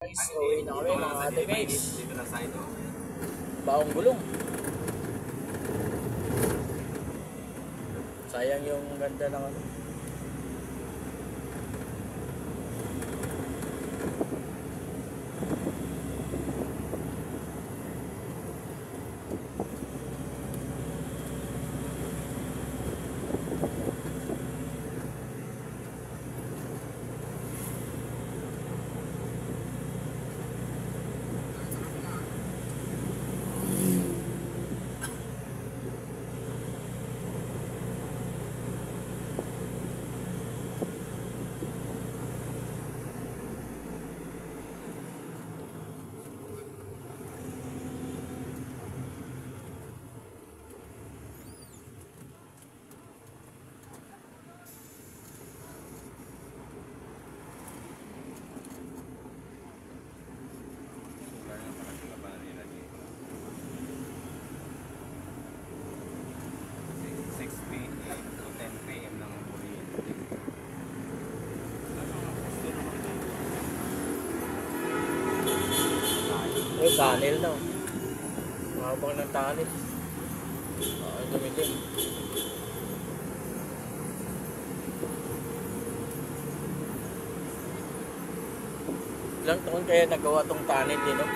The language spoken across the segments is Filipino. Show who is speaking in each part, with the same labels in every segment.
Speaker 1: Guys, uwi na kami mga katimates.
Speaker 2: Dito na sa ito.
Speaker 1: Baong gulong. Sayang yung ganda ng ano. Yung tunnel na. Mahabang ng tunnel. Dumilim. Ilang taon kaya nagawa tong tunnel din, no?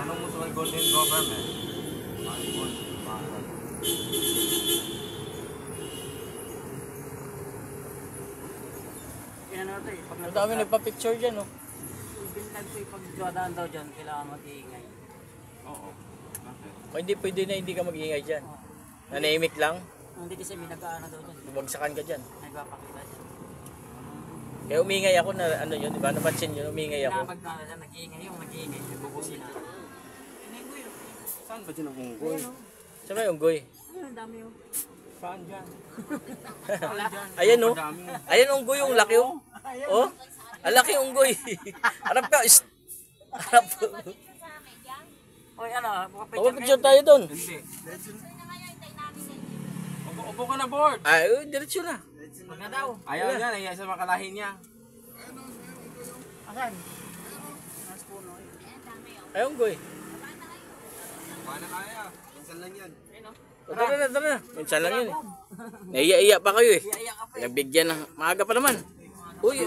Speaker 2: Tanong mo sa may golden government.
Speaker 3: Yan natin, pag
Speaker 1: Ang dami nagpa-picture dyan, no?
Speaker 3: Binlag ko pag duwadaan daw dyan, kailangan mag-iingay.
Speaker 2: Oo.
Speaker 1: O hindi pwede na hindi ka mag-iingay dyan. Nanahimik lang,
Speaker 3: Hindi kasi may nag-aano daw dyan.
Speaker 1: bumagsakan ka dyan.
Speaker 3: Nagpapakita dyan.
Speaker 1: Kaya umingay ako na ano yun, di ba? Napansin yun, umingay ako.
Speaker 3: Kailangan pag dyan, nag-iingay yung nag-iingay. Nagbubusin na.
Speaker 2: Saan ba dyan ang unggoy?
Speaker 1: Saan ba yung goy?
Speaker 3: Ayun, ang dami yun.
Speaker 2: Saan dyan?
Speaker 1: Ayan, no? Ayan yung goy, yung laki, oh. Oh, ang laki yung goy. Harap ka, harap.
Speaker 3: Oy, ano,
Speaker 1: Picture tayo doon.
Speaker 2: Hindi. Upo ka na, board.
Speaker 1: Ay, diretso na.
Speaker 3: Wag na daw.
Speaker 2: Ayaw niya, nahiya sa makalahin niya.
Speaker 3: Asan? Mas puno.
Speaker 1: Ayun, goy.
Speaker 2: Paano kaya? Minsan lang yan.
Speaker 1: O, tara na. Minsan lang yun, eh. Naiya-iya pa kayo, eh.
Speaker 3: Iya ka pa.
Speaker 1: Nagbigyan ng maaga pa naman. Uy,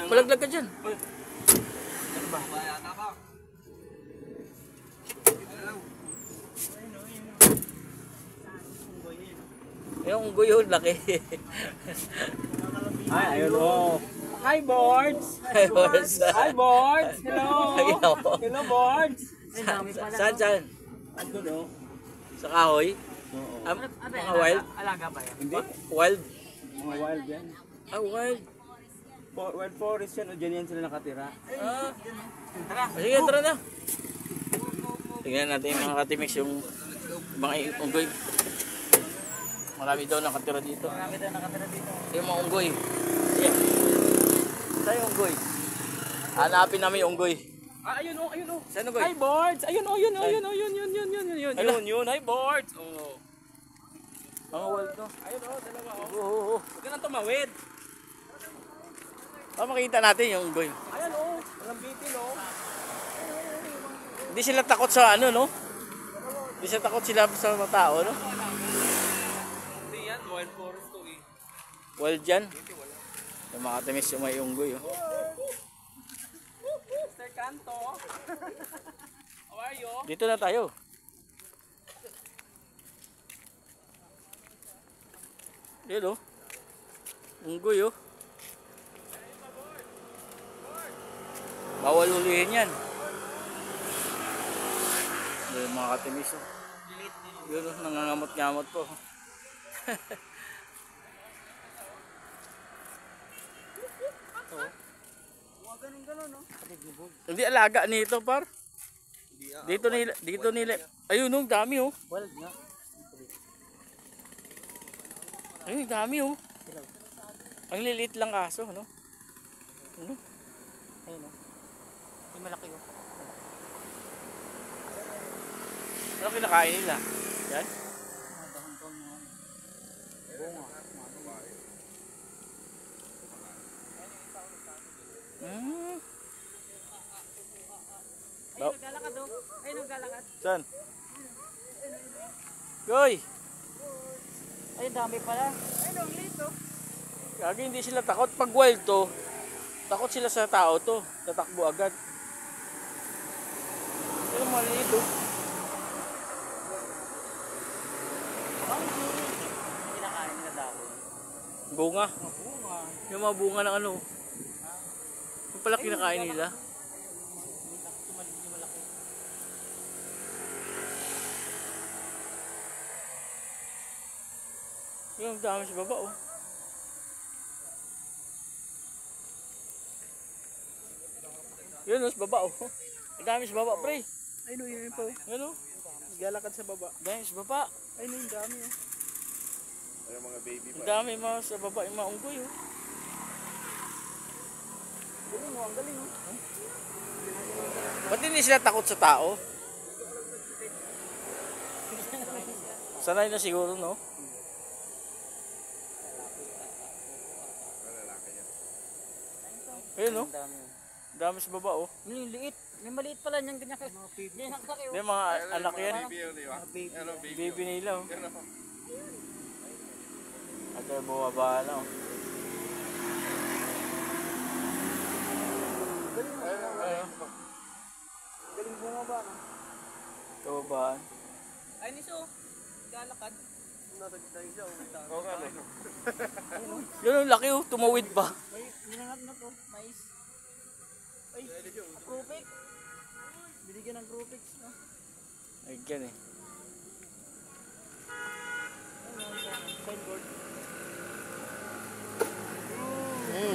Speaker 1: malaglag ka dyan.
Speaker 2: Ano ba? Bayata ka.
Speaker 1: Yung goy, yung laki.
Speaker 2: Ay, ayun o. Hi, boards!
Speaker 1: Ay, wasa.
Speaker 2: Hi, boards! Hello!
Speaker 1: Hello.
Speaker 2: Hello, boards!
Speaker 1: Saan?
Speaker 2: Andun o.
Speaker 1: Sa kahoy?
Speaker 2: Oo.
Speaker 1: Mga wild?
Speaker 3: Alaga ba yan?
Speaker 2: Hindi.
Speaker 1: Wild?
Speaker 2: Mga wild yan.
Speaker 1: Ah, wild.
Speaker 2: Wild forest yan o dyan yan sila nakatira.
Speaker 1: Ah. Sige, tara na. Tingnan natin yung mga katimix, yung mga unggoy. Marami daw nakatira dito.
Speaker 3: Marami daw nakatira dito.
Speaker 1: Yung mga unggoy. Sige. Saan yung unggoy? Hanapin namin yung unggoy.
Speaker 2: Ah, ayun o, ayun o.
Speaker 1: Saan unggoy?
Speaker 2: Hi, boards! Ayun o, yun o, yun o, yun. Hi, boards! Oh.
Speaker 1: Mga wild to.
Speaker 2: Ayun o, dalawa o.
Speaker 1: Oo.
Speaker 2: Huwag ka nang tumawid.
Speaker 1: Makita natin yung unggoy.
Speaker 2: Ayan o, walang bitin o.
Speaker 1: Hindi sila takot sa ano, no? Hindi sila takot sila sa mga tao, no?
Speaker 2: Hindi yan, wild forest to eh.
Speaker 1: Wild dyan. Yung mga katimis yung may unggoy, oh.
Speaker 2: Mr. Canto. How are you?
Speaker 1: Dito na tayo. Dito, oh. Unggoy, oh. Bawal ulihin yan. Yung mga katimis, oh. Yun, oh, nangangamot-ngamot po. Hindi alaga nito, par. Dito nila. Ayun, oh, dami, oh.
Speaker 3: Wild nga.
Speaker 1: Ayun, dami, oh. Ang liliit lang kaso, no? Ano?
Speaker 3: Ayun o. Yung malaki o.
Speaker 1: Ano kinakain nila? Yan?
Speaker 3: Mga dahon-dahon mo. Bunga.
Speaker 1: Hmm.
Speaker 3: Ayun ang galakad.
Speaker 1: Saan? Goy!
Speaker 3: Ayun, dami pala. Ayun, ang lito.
Speaker 1: Gagi, hindi sila takot. Pag wild to, takot sila sa tao to. Tatakbo agad. Pero maliit oh.
Speaker 3: Kinakain nila dahon.
Speaker 1: Bunga.
Speaker 3: Bunga.
Speaker 1: Yung mga bunga ng ano. Yung pala kinakain nila.
Speaker 3: Hindi malaki.
Speaker 1: Yung dami sa baba oh. Yun oh, sa baba oh. Ang dami sa baba pre.
Speaker 2: Ayun o, yun po.
Speaker 1: Yun oh.
Speaker 2: Galakad sa baba.
Speaker 1: Ang dami sa baba.
Speaker 2: Ayun o, yung dami o.
Speaker 4: Ayun mga baby
Speaker 1: Ang dami mga sa baba yung mga unggoy oh.
Speaker 2: Galing o, ang galing o.
Speaker 1: Ba't hindi sila takot sa tao? Sanay na siguro no? Ayun no?
Speaker 3: Ang dami.
Speaker 1: Ang dami sa baba oh.
Speaker 3: Yung liit. May maliit pala niyang ganyan. Ganyan ang laki.
Speaker 1: Hindi mga anak yan.
Speaker 4: baby yun, di ba? Ano, baby.
Speaker 1: Baby nila oh.
Speaker 4: Yan o.
Speaker 1: At bumaba na oh. Ayun.
Speaker 2: Galing bumaba na.
Speaker 1: Kababaan.
Speaker 2: Ay, niso. Galakad. Nasa gitna siya.
Speaker 4: Oo nga, no.
Speaker 1: Yun ang laki oh. Tumawid pa.
Speaker 3: May ninangat na to. Mais. Ay, Krupik. Binigyan ng Krupik. No?
Speaker 1: Ay gan eh.
Speaker 2: Signboard.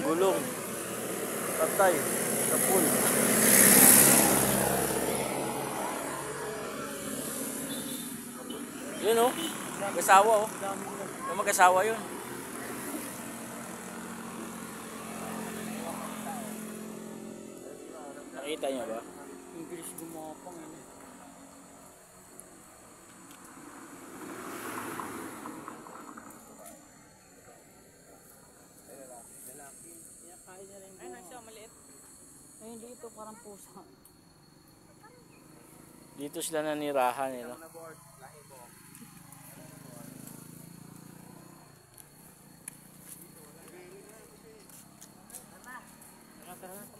Speaker 1: Gulong. Patay. Kapul. Yun oh. Mag-asawa oh. Yung mag-asawa yun. Nakita niyo ba?
Speaker 3: Ang bilis gumapang.
Speaker 2: Ay, nasa maliit.
Speaker 3: Ay, hindi ito parang pusa.
Speaker 1: Dito sila nanirahan eh no?
Speaker 3: Tara.